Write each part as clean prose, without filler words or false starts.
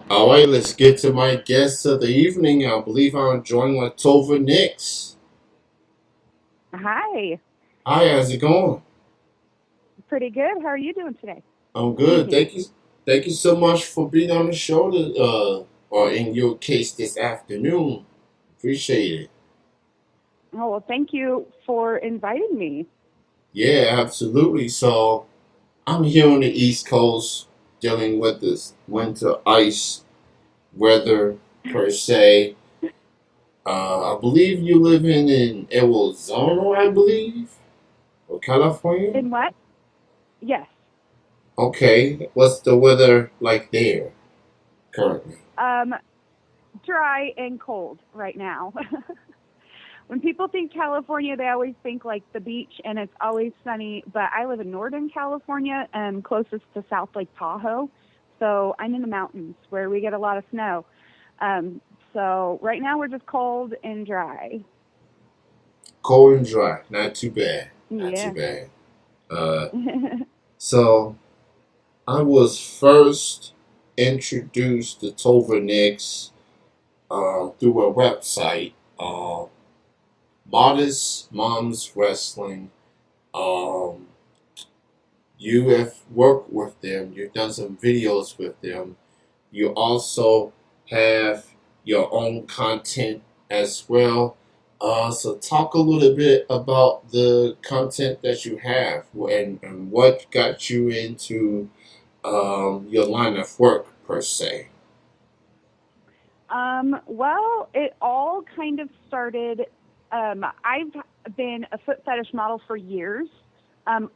All right, let's get to my guest of the evening. I believe I'm joined with Tovah Nicks. Hi, Hi, how's it going? pretty good. How are you doing today? I'm This good. evening. Thank you so much for being on the show. Or in your case, this afternoon. Appreciate it. Oh, well, thank you for inviting me. Yeah, absolutely. So I'm here on the East Coast, dealing with this winter ice weather per se. I believe you live in Arizona, I believe, or California. In what? Yes. Okay, what's the weather like there currently? Um, Dry and cold right now. When people think California, they always think like the beach and it's always sunny, but I live in Northern California and closest to South Lake Tahoe. So I'm in the mountains where we get a lot of snow. Um, so right now we're just cold and dry. Cold and dry, not too bad, not too Yeah. bad. Uh, so I was first introduced to Tovah Nicks through a website, Modest Moms Wrestling. Um, you have worked with them. You've done some videos with them. You also have your own content as well. So talk a little bit about the content that you have and what got you into your line of work per se. Well, it all kind of started. I've been a foot fetish model for years,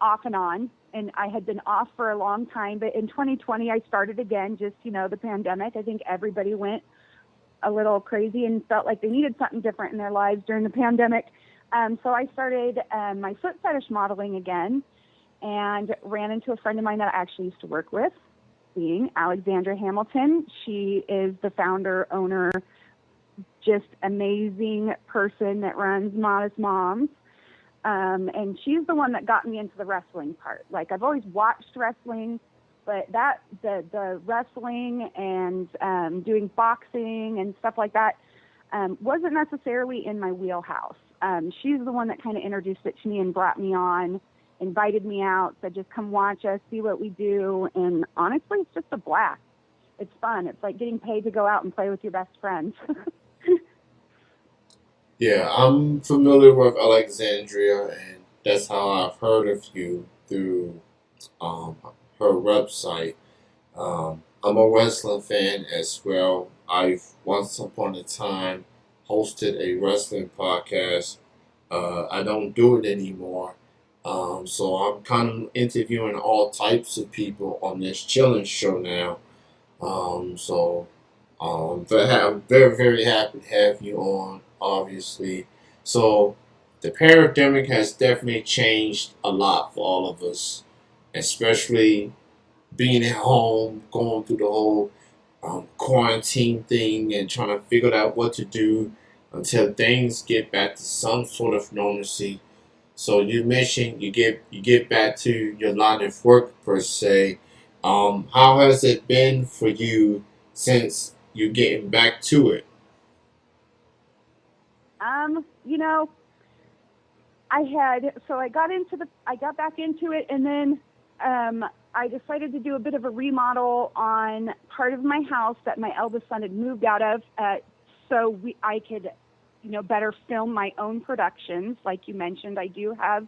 off and on, and I had been off for a long time. But in 2020, I started again. Just the pandemic. I think everybody went a little crazy and felt like they needed something different in their lives during the pandemic. So I started my foot fetish modeling again, and ran into a friend of mine that I actually used to work with, being Alexandra Hamilton. She is the founder, owner, just amazing person that runs Modest Moms. And she's the one that got me into the wrestling part. Like I've always watched wrestling, but the wrestling and doing boxing and stuff like that wasn't necessarily in my wheelhouse. She's the one that kind of introduced it to me and brought me on, invited me out, said just come watch us, see what we do, and honestly, it's just a blast. It's fun. It's like getting paid to go out and play with your best friends. Yeah, I'm familiar with Alexandria, and that's how I've heard of you through um, her website. I'm a wrestling fan as well. I've once upon a time hosted a wrestling podcast. I don't do it anymore. So I'm kind of interviewing all types of people on this chilling show now. So I'm very, very happy to have you on, obviously. So the pandemic has definitely changed a lot for all of us, especially being at home, going through the whole quarantine thing and trying to figure out what to do until things get back to some sort of normalcy. So you mentioned you get back to your line of work per se. How has it been for you since you're getting back to it? You know, I got back into it, and then I decided to do a bit of a remodel on part of my house that my eldest son had moved out of, I could, better film my own productions. Like you mentioned, I do have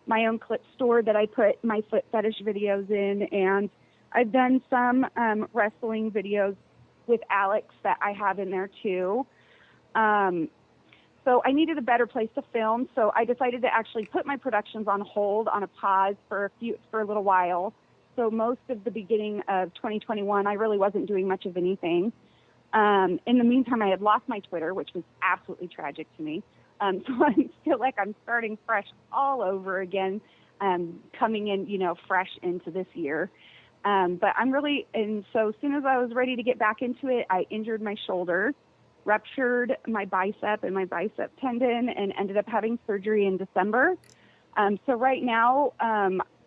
my own clip store that I put my foot fetish videos in, and I've done some wrestling videos with Alex that I have in there too. Um, so I needed a better place to film. So I decided to actually put my productions on hold, on a pause for a little while. So most of the beginning of 2021, I really wasn't doing much of anything. In the meantime, I had lost my Twitter, which was absolutely tragic to me. So I feel like I'm starting fresh all over again, coming in, fresh into this year. But I'm really, and so as soon as I was ready to get back into it, I injured my shoulder, ruptured my bicep and my bicep tendon, and ended up having surgery in December. So right now,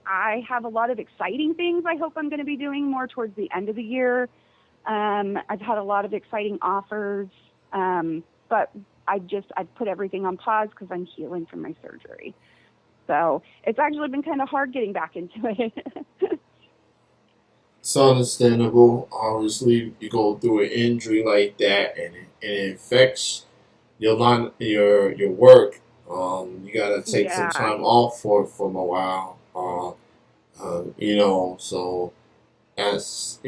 I have a lot of exciting things I hope I'm going to be doing more towards the end of the year. I've had a lot of exciting offers, but I put everything on pause because I'm healing from my surgery. So it's actually been kind of hard getting back into it. It's understandable. Obviously, you go through an injury like that, and it affects your work. You gotta take some Yeah. time off from a while. So as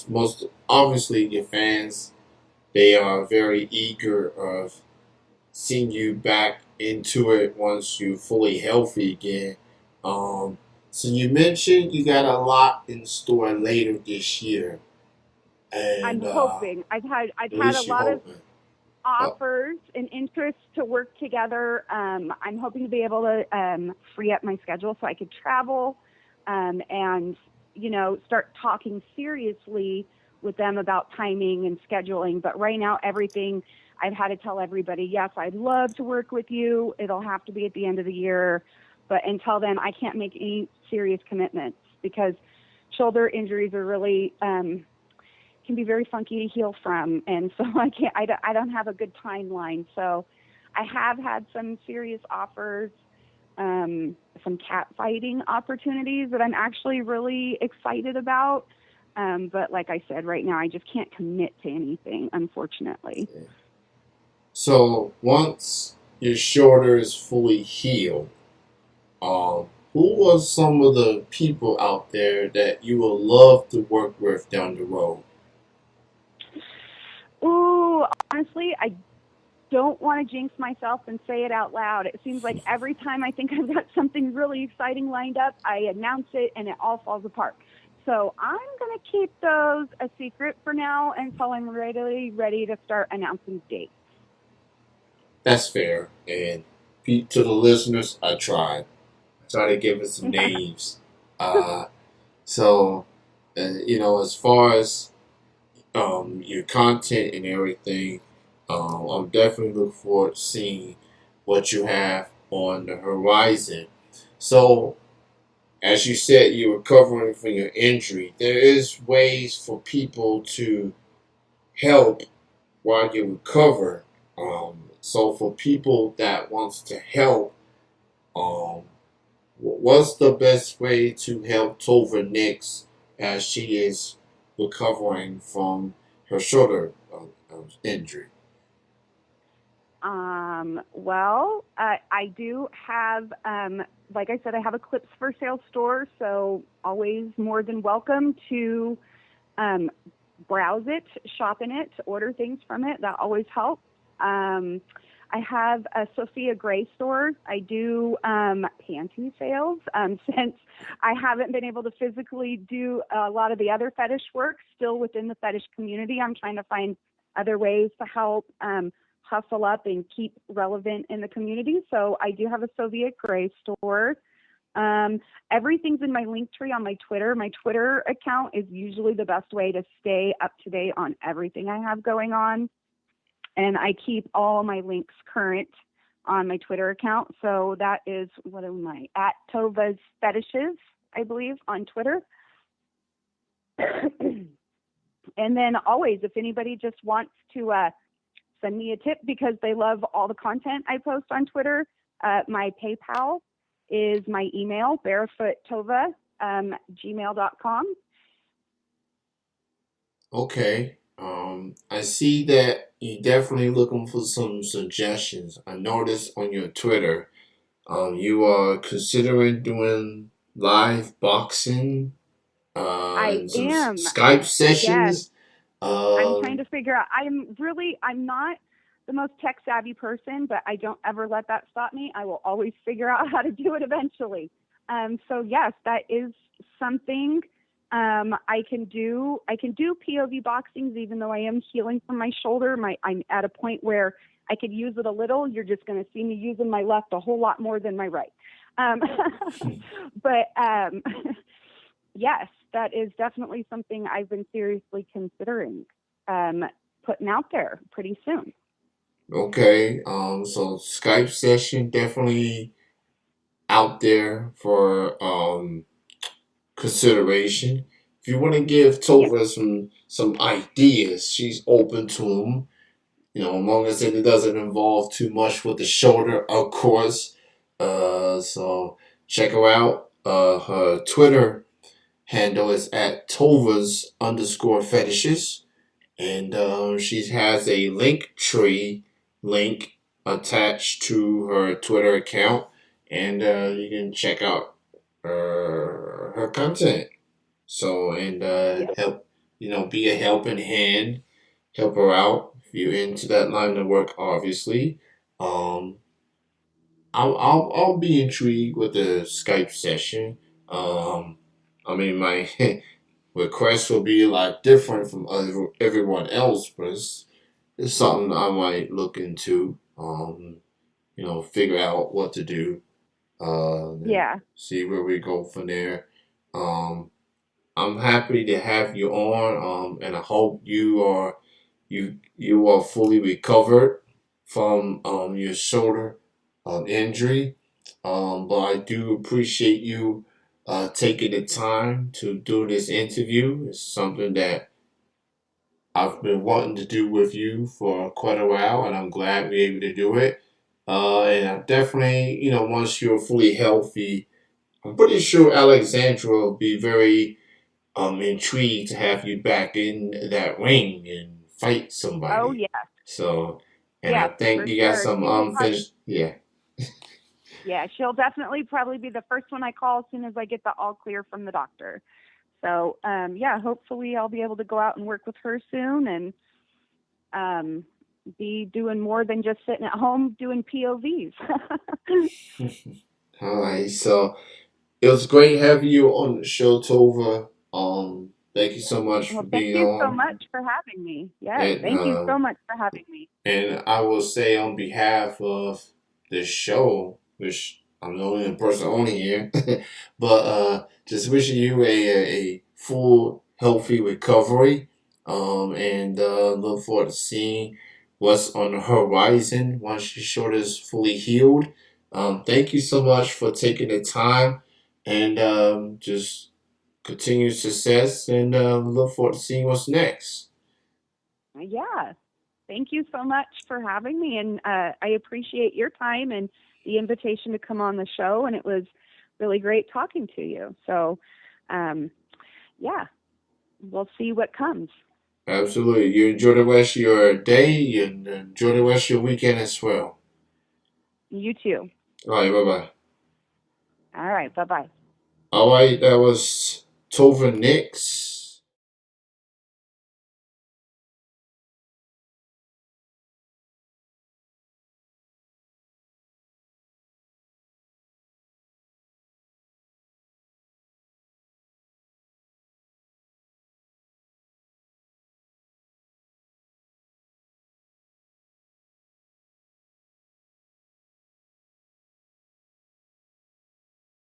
most obviously your fans, they are very eager of seeing you back into it once you're fully healthy again. Um, so you mentioned you got a lot in store later this year, I'm and hoping. I've at had a least you're lot of hoping. Uh, offers and interest to work together. I'm hoping to be able to free up my schedule so I could travel, and start talking seriously with them about timing and scheduling. But right now, everything I've had to tell everybody, yes, I'd love to work with you. It'll have to be at the end of the year, but until then, I can't make any serious commitments because shoulder injuries are really can be very funky to heal from, and so I don't have a good timeline. So I have had some serious offers, some cat fighting opportunities that I'm actually really excited about. But like I said, right now I just can't commit to anything, unfortunately. so once your shoulder is fully healed, um, who are some of the people out there that you would love to work with down the road? Ooh, honestly, I don't want to jinx myself and say it out loud. It seems like every time I think I've got something really exciting lined up, I announce it and it all falls apart. So I'm going to keep those a secret for now until I'm ready to start announcing dates. That's fair. And to the listeners, I tried. I tried to give it some names. Uh, so, as far as your content and everything, I'm definitely looking forward to seeing what you have on the horizon. So, as you said, you're recovering from your injury. There is ways for people to help while you recover. So, for people that wants to help, um, what's the best way to help Tovah Nicks as she is recovering from her shoulder injury? I do have, like I said, I have a clips for sale store, so always more than welcome to um, browse it, shop in it, order things from it. That always helps. Um, I have a Sophia Gray store. I do panty sales since I haven't been able to physically do a lot of the other fetish work still within the fetish community. I'm trying to find other ways to help hustle up and keep relevant in the community. So I do have a Soviet Gray store. Um, Everything's in my link tree on my Twitter. My Twitter account is usually the best way to stay up to date on everything I have going on. And I keep all my links current on my Twitter account. So that is, what am I, at Tovah's Fetishes, I believe, on Twitter. And then always, if anybody just wants to send me a tip because they love all the content I post on Twitter, my PayPal is my email, barefoottova, gmail.com. Okay. I see that you're definitely looking for some suggestions. I noticed on your Twitter, you are considering doing live boxing I and some am, Skype yes. sessions. I'm trying Um, to figure out. I'm not the most tech savvy person, but I don't ever let that stop me. I will always figure out how to do it eventually. So yes, that is something I can do. I can do POV boxings, even though I am healing from my shoulder. I'm at a point where I could use it a little. You're just going to see me using my left a whole lot more than my right. Um, but yes, that is definitely something I've been seriously considering um, putting out there pretty soon. okay. So Skype session definitely out there for consideration. if you want to give Yeah. Tovah some ideas, she's open to them. You know, as long as it doesn't involve too much with the shoulder, of course. So check her out. Her Twitter handle is at Tovah's underscore fetishes. And she has a link tree link attached to her Twitter account. And you can check out her content. So, and Yeah. help, be a helping hand, help her out if you're into that line of work, obviously. Um, I'll be intrigued with the Skype session. Um, I mean, my request will be a lot different from everyone else, but it's something I might look into. Figure out what to do. And Yeah. see where we go from there. Um, I'm happy to have you on, and I hope you are fully recovered from your shoulder injury. But I do appreciate you taking the time to do this interview. It's something that I've been wanting to do with you for quite a while, and I'm glad we're able to do it. And I definitely, once you're fully healthy, I'm pretty sure Alexandra will be very intrigued to have you back in that ring and fight Oh, somebody. yeah. So, and I Yes, think for you got sure. some She will unfinished. Yeah, yeah, she'll definitely probably be the first one I call as soon as I get the all clear from the doctor. So, yeah, hopefully I'll be able to go out and work with her soon and um, be doing more than just sitting at home doing POVs. all right. So it was great having you on the show, Tova. Thank you so much for Well, thank being you so on. much for having me. Yes, And thank you so much for having me. I will say on behalf of the show, which I'm the only person on here, but just wishing you a full healthy recovery. And look forward to seeing what's on the horizon once your shoulder is fully healed. Thank you so much for taking the time, and just continued success, and look forward to seeing what's next. Yeah, thank you so much for having me. And I appreciate your time and the invitation to come on the show. And it was really great talking to you. So, um, yeah, we'll see what comes. Absolutely. You enjoy the rest of your day and enjoy the rest of your weekend as well. You too. All right, bye bye. All right. Bye bye. All right, that was Tovah Nicks.